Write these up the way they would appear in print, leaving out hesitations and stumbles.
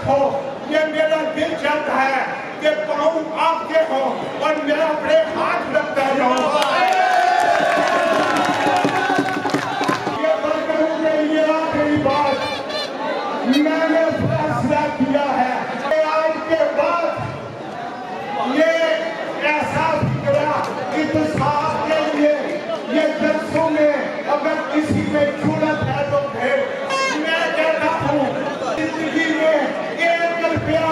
इज्जत हो। ये मेरा दिल चाहता है कि पाँव आपके हो और मैं अपने हाथ रखता जाऊँ। ये वर्करों के लिए आखिरी बात मैंने फैसला किया है कि आज के बाद ये ऐसा फिक्रा इत्तेफाक के लिए ये जलसों में अगर किसी में जरूरत है तो फिर मैं कहता हूँ जिंदगी में 1 रुपया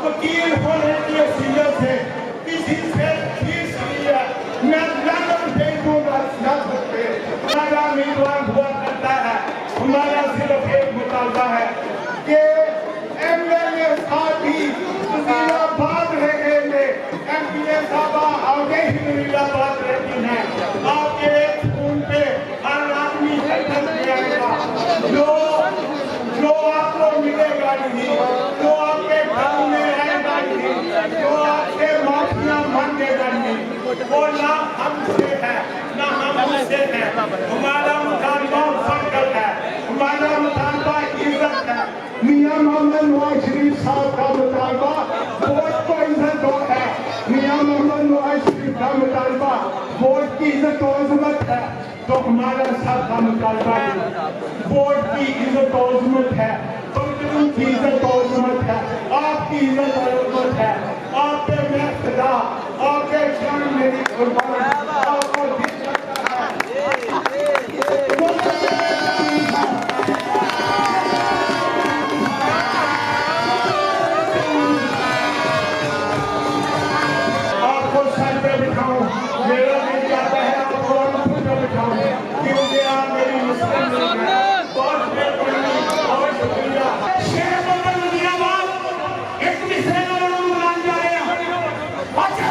वकील होने की हैसियत से किसी से फीस ली है मैं लानत भेज दूंगा। हमारा उम्मीदवार हुआ करता है, हमारा सिर्फ एक मुतालबा है कि एमएलए साहब ही नवीराबाद रहेंगे, एमपीए साहब आगे ही नवीराबाद रहती हैं। आपके एक फोन पे हर आदमी हैदर में आएगा जो आपको मिलेगा नहीं, जो आपके घर में आएगा नहीं, जो आपसे माफिया मांगेगा नहीं, वो ना हमसे है ना हम उससे है। हमारा मुतालबा फर्क है, हमारा मुतालबा इज्जत है। मियां मोहम्मद नवाज शरीफ साहब का मुतालबा वोट को इज्जत दो है। मियां मोहम्मद नवाज शरीफ का मुतालबा वोट की इज्जत और अजमत है, तो हमारा सबका मुतालबा वोट की इज्जत और अजमत है, बंकरों की इज्जत और अजमत है, आपकी इज्जत और अजमत है। आप पे मैं खुदा, आपके जान मेरी कुर्बान, आपको दिल करता है। आपको सर पे बिठाऊं, मेरा दिल चाहता है आपको आंखों पे बिठाऊं, क्योंकि आप मेरी मुस्लिम लोग हैं। बहुत मेहरबानी, बहुत शुक्रिया। शेर बंदर नवीराबाद एक मिसरे का लोग बुलान जा रहे हैं। अच्छा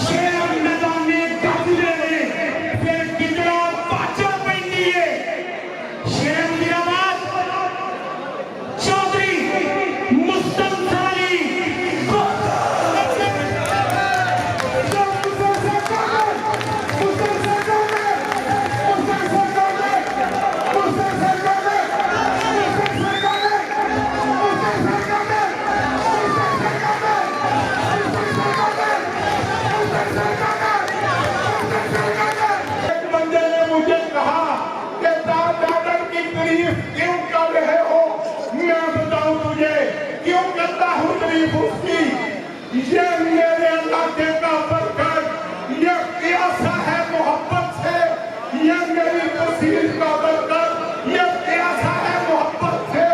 शेर मैदान में काफिले में फिर कितना बाचा पैंदी है। शेर नवीराबाद चौधरी मुस्तफा अली ये मेरे इलाके का बरकत, ये प्यासा है मोहब्बत से, ये मेरी तस्वीर का बरकत, ये प्यासा है मोहब्बत से।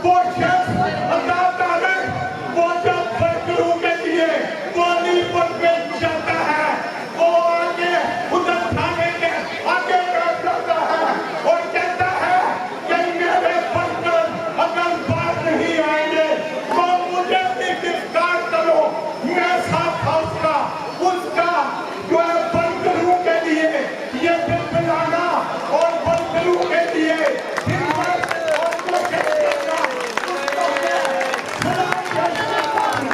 वो शख्स अदादार वो जब बरकरों के लिए वाली पर बेच जाता है, वो आगे उधर थाने के आगे बैठ जाता है और कहता है कि मेरे बरकर अगर बात नहीं आएंगे तो मुझे भी गिरफ्तार करो। मैं साथ था उसका जो है बंकरों के लिए ये बिलबिलाना और बंकरों के लिए हिम्मत और कोशिश करना, उसको मैं सलाम करता हूं।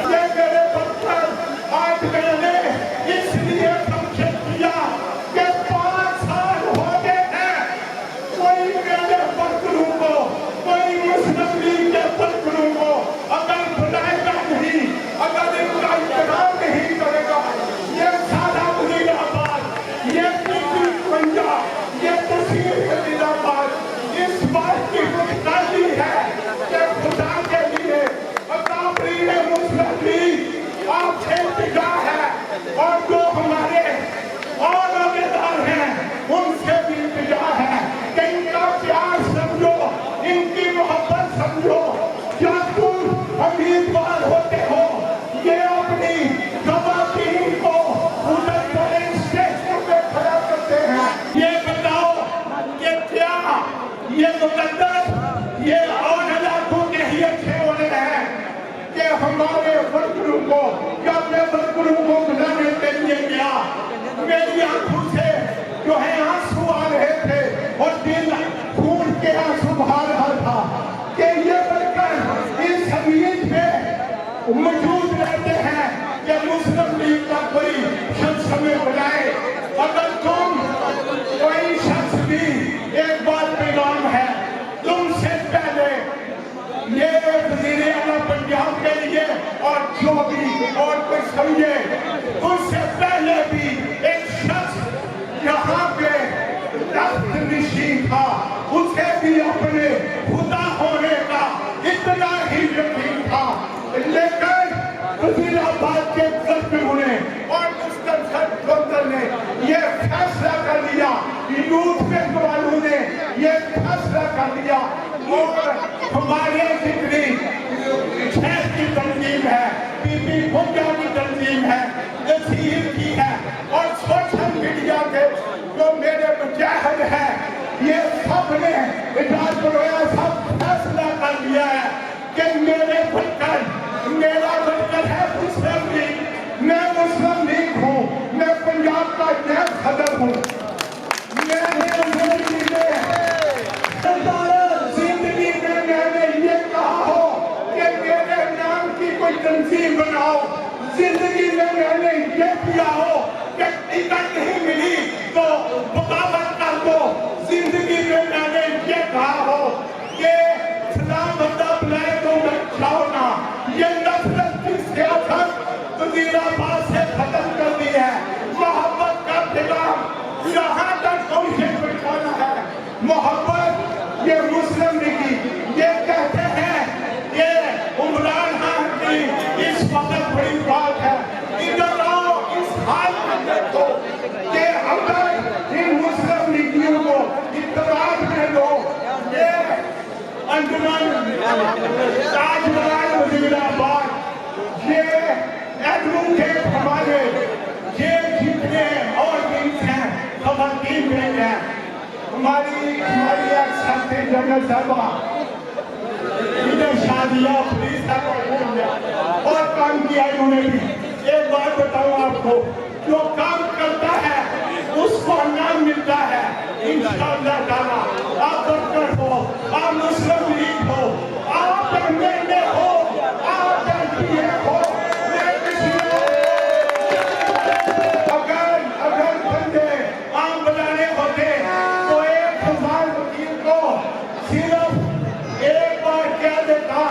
ये मेरे बंकर आज मैंने इसलिए फंक्शन किया कि 5 साल हो गए हैं, कोई मेरे बंकरों को, कोई मुस्लिम लीग के बंकरों को अगर बुलाएगा नहीं, अगर इनका इकरार नहीं करेगा, ये सारा नवीराबाद, ये पंजाब, ये तस्वीर नवीराबाद इस बात की खुशहाली है कि खुदा के लिए अकाबरीन मुस्लिम लीग आपसे बिगा है और जो हमारे और अवेदार हैं उनसे भी बिगा है कि इनका प्यार समझो, इनकी मोहब्बत समझो। क्या तुम उम्मीदवार होते हो ये अपनी खवातीन को उधर बड़े स्टेशन पे खड़ा करते हैं। ये बताओ कि क्या ये मुकद्दर ये और इलाकों के ही अच्छे होने हैं कि हमारे वर्करों को या अपने वर्करों को बुलाने के लिए गया, मेरी आंखों से जो है आंसू आ रहे थे और दिल खून के आंसू बहा रहा था कि ये वर्कर इस उम्मीद पे मौजूद रहते हैं कि मुस्लिम लीग का कोई शख्स जो भी और कोई समझे, उससे पहले भी एक शख्स यहाँ पे तख्त नशीन था, उसे भी अपने खुदा होने का इतना ही यकीन था, लेकिन वज़ीराबाद के मुसलमानों ने और मुस्तफा ने ये फैसला कर लिया, यूथ बैंक वालों ने ये फैसला कर लिया और हमारे जितनी शहर की तंजीम है, बीबी भुट्टा की तंजीम है, नसीर की है और सोशल मीडिया के जो मेरे मुजाहिद हैं, ये सब ने सब फैसला कर लिया है कि मेरा वर्कर है मुस्लिम लीग, मैं मुस्लिम लीग हूँ, मैं पंजाब का नया सदर हूँ, जिंदगी में मैंने ये कहा हो कि मेरे नाम की कोई तंजीम बनाओ, जिंदगी में मैंने ये किया हो कि टिकट नहीं मिली तो बगावत कर दो, जिंदगी में मैंने ये कहा हो कि फलां बंदा बुलाए तो मैं जाओ ना, ये नफरत की सियासत वज़ीराबाद से खत्म कर दी है, मोहब्बत का पैगाम यहाँ तक पहुँचे पहुँचाना है, मोहब्बत ये मुस्लिम लीगी ये कहते हैं ये इमरान खान की इस वक्त बड़ी बात है, इधर आओ इस हाल में देखो कि अगर इन मुस्लिम लीगियों को इत्तेफाक में दो, ये अंजुमन ताजमहल वज़ीराबाद, ये एडवोकेट हमारे, ये जितने और मीन्स हैं खवातीन में हैं, हमारी सख्ती जनरल साहबा इधर शादिया पुलिस और काम किया इन्होंने भी। एक बात बताऊं आपको, जो काम करता है उसको नाम मिलता है इंशाअल्लाह ताला। आप डॉक्टर हो, आप मुस्लिम लीग हो, आप एमएलए हो, आप एमपी हो, अगर बंदे आम बनाने होते तो 1000 वकील को सिर्फ एक बार कह देता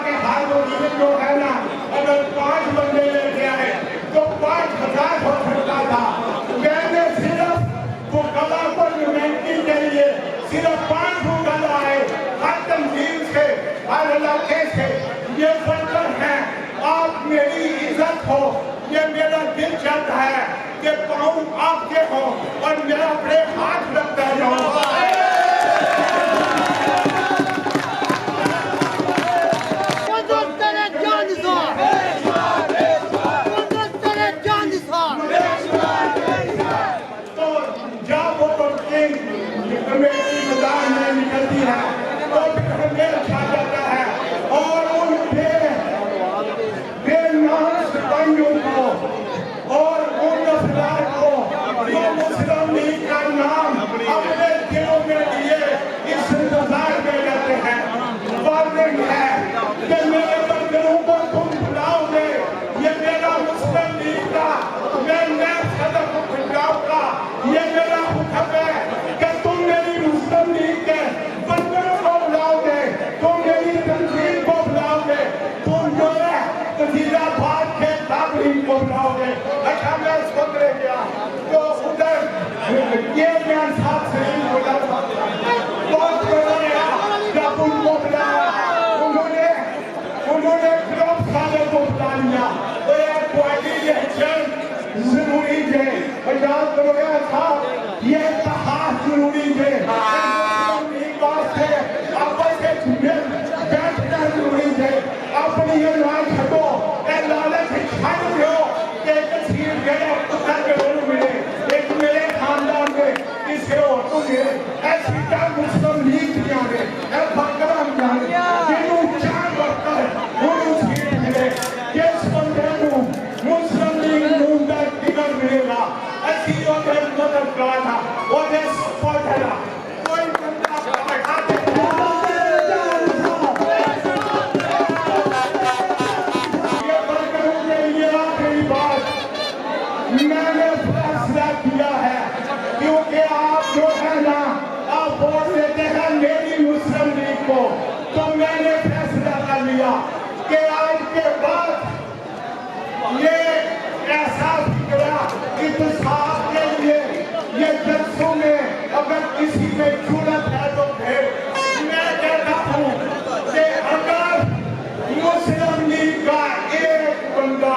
कि हर वकील जो है ना, अगर 5 बंदे लेके आए तो 5000 हो सकता था। मैंने सिर्फ वो गला को यूनिटी के लिए सिर्फ 5 मुगल आए, हर तंजीम से, हर इलाके से, ये वर्कर हैं, आप मेरी इज्जत हो, ये मेरा दिल चाहता है कि पाँव आपके हो और मैं अपने हाथ रखता जाऊँ। निकलती है तो फिर हमें छा जाता है और उन बेनाम सिपाहियों को और उन अफराद को जो मुस्लिम लीग का नाम अपने दिलों में लिए इस इंतजार में रहते हैं। वार्निंग है कि मेरे बंदरों को तुम बुलाओगे, ये मेरा मुस्लिम लीग का, मैं नया सदर को बुलाऊंगा, ये मेरा हुक्म है कि तुम मेरी मुस्लिम लीग के बंदरों को बुलाओगे, तुम मेरी तंजीम को बुलाओगे, तुम जो है वज़ीराबाद के ताबरीन को बुलाओगे। अच्छा मैं सुन रह गया तो उधर ये मैं साथ से ही बोला था, बहुत बढ़िया जब उनको बुलाया, उन्होंने ग्रुप साले को बुला लिया तो ये कोऑर्डिनेशन जरूरी है, याद करो था ये इत्तेहाद जरूरी है, बैठना जरूरी है, अपनी ये लाल छो लालच छड़ दो कि तस्वीर गए पुत्र के लोग मिले, एक मेरे खानदान में किसी और को मिले, ऐसी क्या मुस्लिम लीग की आगे है बकरा जाने जिन्होंने 4 वर्कर उन्होंने सीट मिले, जिस बंदे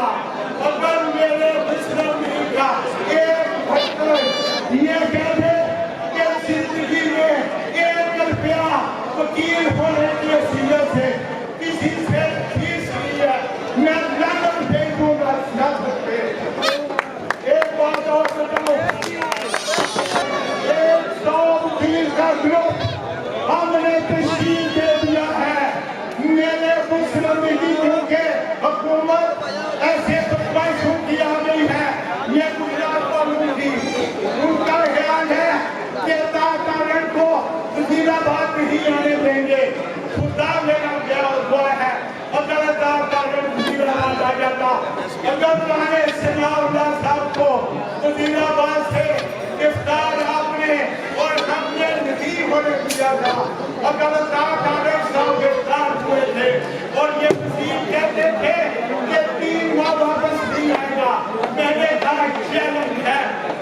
گا اگر میرے مسلم لیگ کا ایک بھٹر یہ کہہ دے کہ زندگی میں 1 روپیہ وکیل ہونے کی حیثیت سے کسی سے فیس لی ہے میں لعنت بھیج دوں گا سیاست پہ. ایک بات اور بتاؤں 100 وکیل کا گروپ ہم نے تشکیل دے دیا ہے. میرے مسلم لیگوں کے حکومت ایسے بدماشوں کی آ گئی ہے یہ گجرات والوں کی. ان کا خیال ہے کہ تاکارن کو وزیر آباد نہیں آنے دیں گے. خدا میرا گیا ہوا ہے اگر تاکارن وزیر آباد آ جاتا اگر ہمارے ثناء اللہ صاحب کو وزیر آباد سے گرفتار آپ نے اور ہم نے نہیں ہونے دیا تھا اگر تاکارن صاحب گرفتار ہوئے تھے اور یہ وزیر کہتے تھے کہ 3 ماہ واپس نہیں آئے گا میں نے کہا چیلنج ہے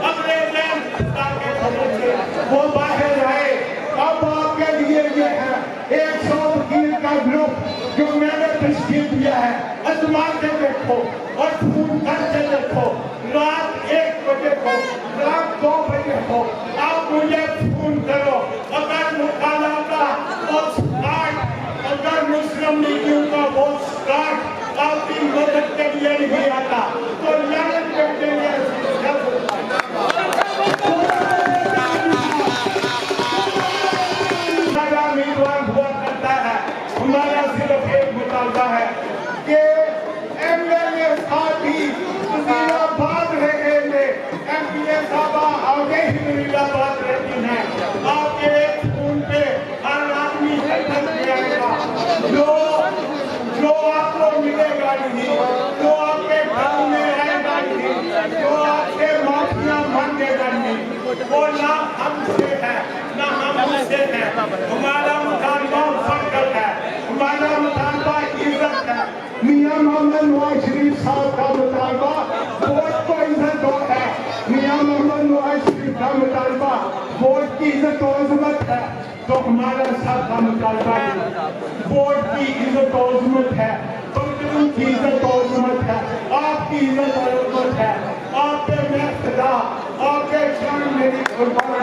اگلے دن تاکہ خبر سے وہ باہر آئے. اب آپ کے لیے یہ ہے 100 وکیل کا گروپ جو میں نے تشکیل دیا ہے ازما کے دیکھو اور فون کر کے دیکھو رات 1 بجے کو رات 2 بجے کو آپ مجھے فون کرو اگر مطالعہ کا وہ سٹارٹ اگر مسلم لیگوں کا وہ سٹارٹ آپ کی مدد کے لیے نہیں آتا تو لعنت کرتے ہیں. ہمارا امیدوار ہوا کرتا ہے ہمارا صرف ایک مطالبہ ہے کہ ایم ایل اے صاحب بھی وزیر آباد رہے ہیں ایم پی اے صاحبہ آگے ہی وزیر آباد رہتی ہیں. آپ کے ایک فون پہ ہر آدمی حیثیت میں آئے گا جو آپ کو ملے گا نہیں جو آپ کے گھر میں آئے گا نہیں جو آپ سے معافیاں مانگے گا نہیں وہ نہ ہم سے ہے نہ ہم اس سے ہے. ہمارا مطالبہ فخر ہے ہمارا مطالبہ عزت ہے. میاں محمد نواز شریف صاحب کا مطالبہ ووٹ کو عزت دو ہے. میاں محمد نواز شریف کا مطالبہ ووٹ کی عزت و عظمت ہے تو ہمارا سب کا مطالبہ ہے ووٹ کی عزت و عظمت ہے برتنوں کی عزت و عظمت ہے آپ کی عزت و عظمت ہے. آپ کے میں خدا آپ کے شان میری قربان